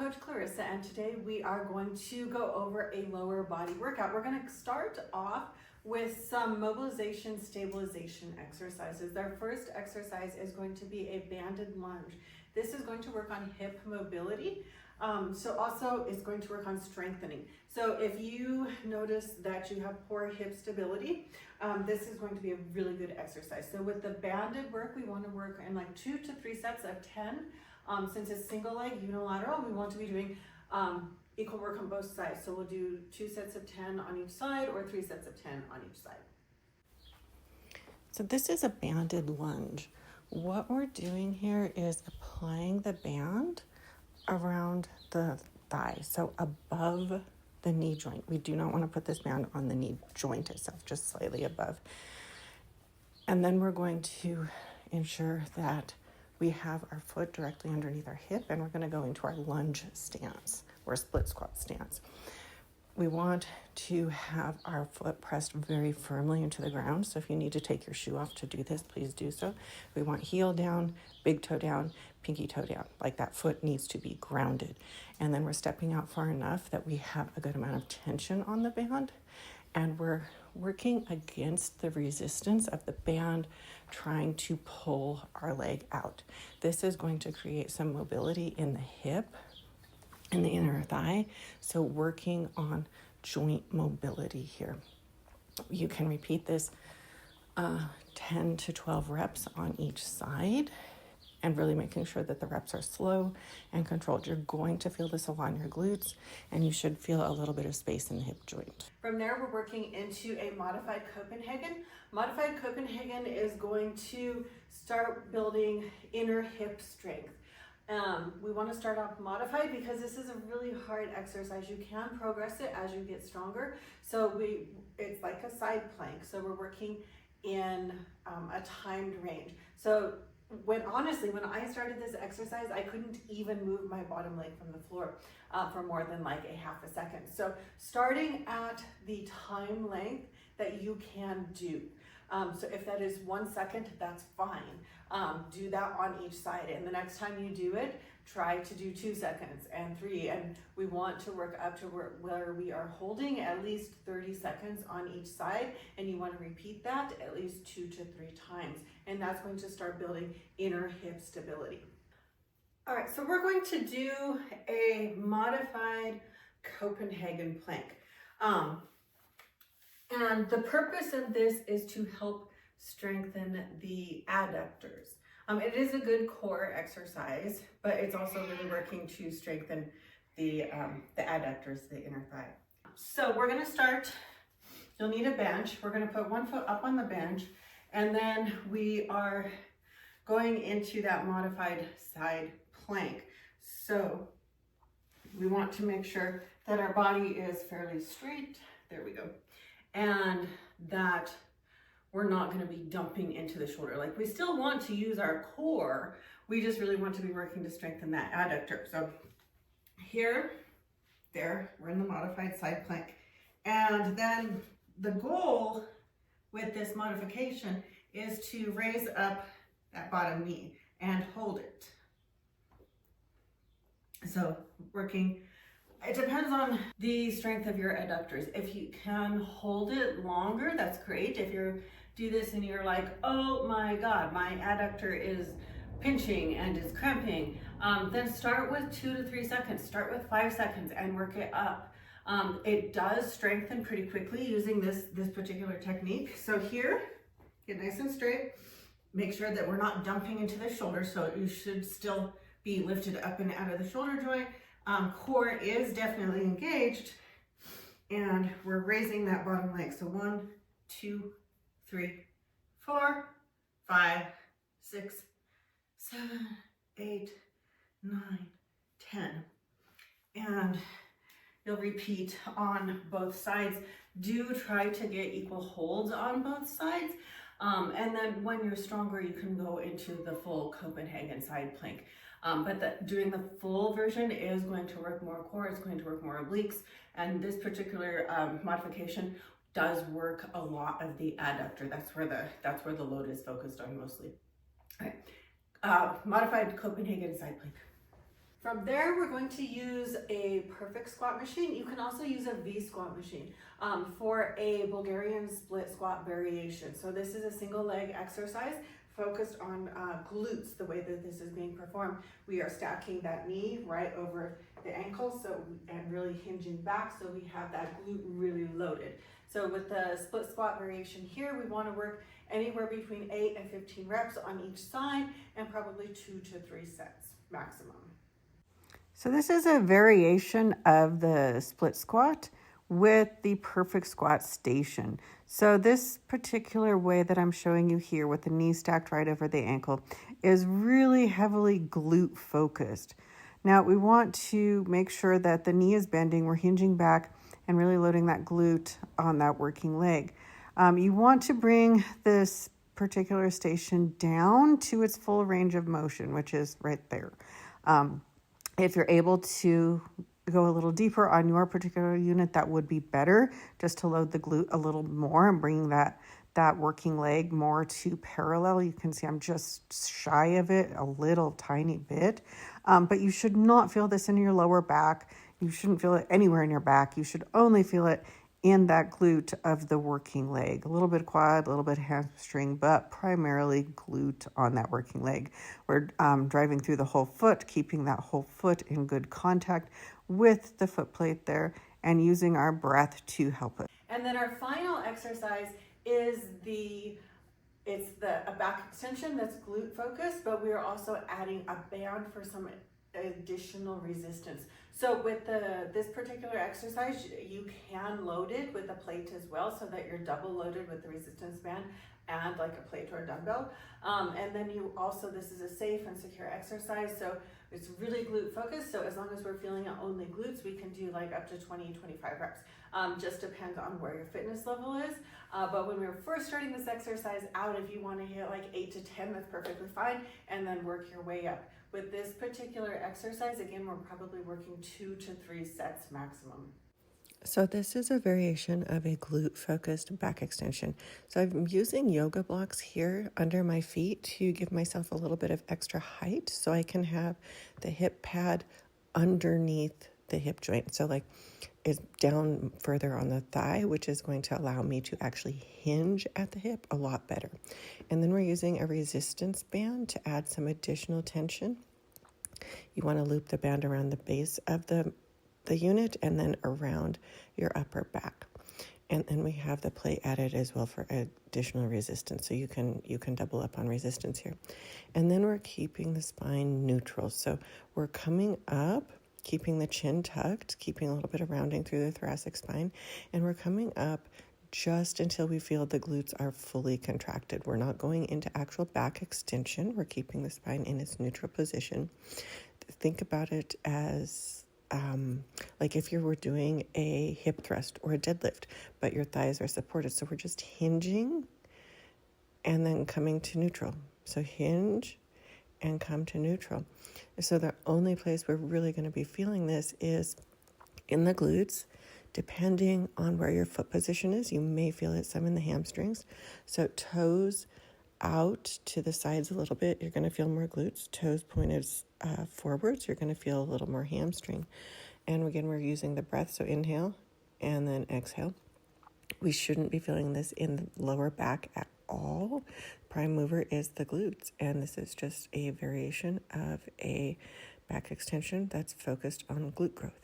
Coach Clarissa, and today we are going to go over a lower body workout. We're going to start off with some mobilization stabilization exercises. Our first exercise is going to be a banded lunge. This is going to work on hip mobility. So also it's going to work on strengthening. So if you notice that you have poor hip stability, this is going to be a really good exercise. So with the banded work, we want to work in like 2 to 3 sets of 10. Since it's single leg unilateral, we want to be doing equal work on both sides. So we'll do 2 sets of 10 on each side or 3 sets of 10 on each side. So this is a banded lunge. What we're doing here is applying the band around the thigh, so above the knee joint. We do not want to put this band on the knee joint itself, just slightly above. And then we're going to ensure that we have our foot directly underneath our hip, and we're going to go into our lunge stance or split squat stance. We want to have our foot pressed very firmly into the ground. So if you need to take your shoe off to do this, please do so. We want heel down, big toe down, pinky toe down. Like that foot needs to be grounded. And then we're stepping out far enough that we have a good amount of tension on the band. And we're working against the resistance of the band trying to pull our leg out. This is going to create some mobility in the hip and the inner thigh. So working on joint mobility here. You can repeat this 10 to 12 reps on each side and really making sure that the reps are slow and controlled. You're going to feel this a lot in your glutes, and you should feel a little bit of space in the hip joint. From there, we're working into a modified Copenhagen. Modified Copenhagen is going to start building inner hip strength. We want to start off modified because this is a really hard exercise. You can progress it as you get stronger. So it's like a side plank. So we're working in a timed range. So when I started this exercise, I couldn't even move my bottom leg from the floor for more than like a half a second. So starting at the time length that you can do. So if that is 1 second, that's fine. Do that on each side. And the next time you do it, try to do 2 seconds and 3. And we want to work up to where we are holding at least 30 seconds on each side. And you want to repeat that at least 2 to 3 times. And that's going to start building inner hip stability. All right, so we're going to do a modified Copenhagen plank. And the purpose of this is to help strengthen the adductors. It is a good core exercise, but it's also really working to strengthen the adductors, the inner thigh. So we're gonna start, you'll need a bench. We're gonna put one foot up on the bench, and then we are going into that modified side plank. So we want to make sure that our body is fairly straight. There we go. And that we're not going to be dumping into the shoulder. Like, we still want to use our core. We just really want to be working to strengthen that adductor. So here, there, we're in the modified side plank. And then the goal with this modification is to raise up that bottom knee and hold it. So working, it depends on the strength of your adductors. If you can hold it longer, that's great. If you do this and you're like, oh my God, my adductor is pinching and is cramping, then start with 2 to 3 seconds. Start with 5 seconds and work it up. It does strengthen pretty quickly using this particular technique. So here, get nice and straight. Make sure that we're not dumping into the shoulder, so you should still be lifted up and out of the shoulder joint. Core is definitely engaged, and we're raising that bottom leg. So 1, 2, 3, 4, 5, 6, 7, 8, 9, 10. And you'll repeat on both sides. Do try to get equal holds on both sides. And then when you're stronger, you can go into the full Copenhagen side plank. But doing the full version is going to work more core, it's going to work more obliques, and this particular modification does work a lot of the adductor. That's where the load is focused on mostly. All right, modified Copenhagen side plank. From there, we're going to use a perfect squat machine. You can also use a V squat machine for a Bulgarian split squat variation. So this is a single leg exercise focused on glutes. The way that this is being performed, we are stacking that knee right over the ankle, and really hinging back, so we have that glute really loaded. So with the split squat variation here, we want to work anywhere between 8 and 15 reps on each side, and probably 2 to 3 sets maximum. So this is a variation of the split squat with the perfect squat station. So this particular way that I'm showing you here with the knee stacked right over the ankle is really heavily glute focused. Now we want to make sure that the knee is bending, we're hinging back and really loading that glute on that working leg. You want to bring this particular station down to its full range of motion, which is right there. If you're able to go a little deeper on your particular unit, that would be better, just to load the glute a little more and bring that working leg more to parallel. You can see I'm just shy of it a little tiny bit, but you should not feel this in your lower back. You shouldn't feel it anywhere in your back. You should only feel it in that glute of the working leg. A little bit quad, a little bit hamstring, but primarily glute on that working leg. We're driving through the whole foot, keeping that whole foot in good contact with the foot plate there, and using our breath to help it. And then our final exercise is a back extension that's glute focused, but we are also adding a band for some additional resistance. So with this particular exercise, you can load it with a plate as well, so that you're double loaded with the resistance band and like a plate or a dumbbell. And then this is a safe and secure exercise, so it's really glute focused. So as long as we're feeling only glutes, we can do like up to 20, 25 reps. Just depends on where your fitness level is. But when we were first starting this exercise out, if you want to hit like 8 to 10, that's perfectly fine, and then work your way up. With this particular exercise, again, we're probably working 2 to 3 sets maximum. So this is a variation of a glute-focused back extension. So I'm using yoga blocks here under my feet to give myself a little bit of extra height so I can have the hip pad underneath the hip joint. So like it's down further on the thigh, which is going to allow me to actually hinge at the hip a lot better. And then we're using a resistance band to add some additional tension. You want to loop the band around the base of the unit and then around your upper back. And then we have the plate added as well for additional resistance. So you can double up on resistance here. And then we're keeping the spine neutral. So we're coming up, keeping the chin tucked, keeping a little bit of rounding through the thoracic spine. And we're coming up just until we feel the glutes are fully contracted. We're not going into actual back extension. We're keeping the spine in its neutral position. Think about it as like if you were doing a hip thrust or a deadlift, but your thighs are supported. So we're just hinging and then coming to neutral. So hinge and come to neutral. So the only place we're really going to be feeling this is in the glutes. Depending on where your foot position is, you may feel it some in the hamstrings. So toes out to the sides a little bit, you're going to feel more glutes. Toes pointed forwards, you're going to feel a little more hamstring. And again, we're using the breath, so inhale and then exhale. We shouldn't be feeling this in the lower back at all. Prime mover is the glutes, and this is just a variation of a back extension that's focused on glute growth.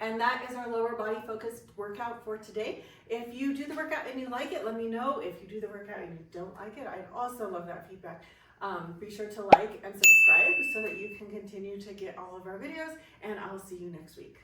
And that is our lower body focused workout for today. If you do the workout and you like it, let me know. If you do the workout and you don't like it, I'd also love that feedback. Be sure to like and subscribe so that you can continue to get all of our videos, and I'll see you next week.